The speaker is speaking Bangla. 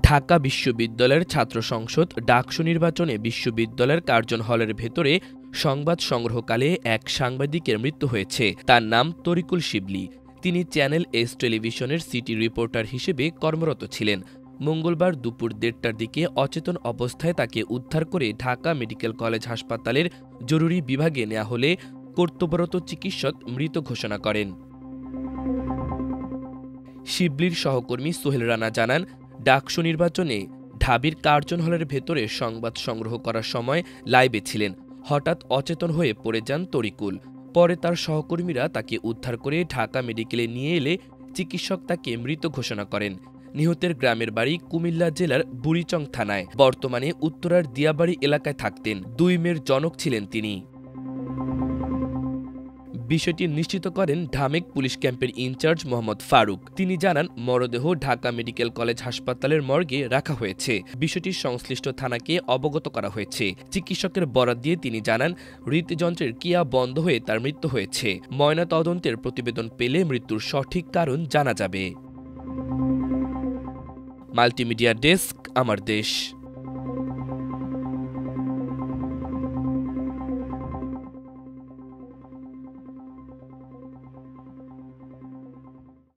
ঢাকা বিশ্ববিদ্যালয়ের ছাত্র সংসদ ডাকসু নির্বাচনে বিশ্ববিদ্যালয়ের কার্জন হলের ভেতরে সংবাদ সংগ্রহকালে এক সাংবাদিকের মৃত্যু হয়েছে। তার নাম তরিকুল শিবলি। তিনি চ্যানেল এস টেলিভিশনের সিটি রিপোর্টার হিসেবে কর্মরত ছিলেন। মঙ্গলবার দুপুর ১:৩০টার দিকে অচেতন অবস্থায় তাকে উদ্ধার করে ঢাকা মেডিকেল কলেজ হাসপাতালের জরুরি বিভাগে নেওয়া হলে কর্তব্যরত চিকিৎসক মৃত ঘোষণা করেন। শিবলির সহকর্মী সোহেল রানা জানান, ডাকসু নির্বাচনে ঢাবির কার্জন হলের ভেতরে সংবাদ সংগ্রহ করার সময় লাইভে ছিলেন। হঠাৎ অচেতন হয়ে পড়ে যান তরিকুল। পরে তার সহকর্মীরা তাকে উদ্ধার করে ঢাকা মেডিকেলে নিয়ে এলে চিকিৎসক তাকে মৃত ঘোষণা করেন। নিহতের গ্রামের বাড়ি কুমিল্লা জেলার বুড়িচং থানায়। বর্তমানে উত্তরার দিয়াবাড়ি এলাকায় থাকতেন। ২ মেয়ের জনক ছিলেন তিনি। বিষয়টি নিশ্চিত করেন ঢামেক পুলিশ ক্যাম্পের ইনচার্জ মোহাম্মদ ফারুক। তিনি জানান, মরদেহ ঢাকা মেডিকেল কলেজ হাসপাতালের মর্গে রাখা হয়েছে। বিষয়টি সংশ্লিষ্ট থানাকে অবগত করা হয়েছে। চিকিৎসকের বরাত দিয়ে তিনি জানান, হৃদযন্ত্রের ক্রিয়া বন্ধ হয়ে তার মৃত্যু হয়েছে। ময়নাতদন্তের প্রতিবেদন পেলে মৃত্যুর সঠিক কারণ জানা যাবে। মাল্টিমিডিয়া ডেস্ক, আমার দেশ।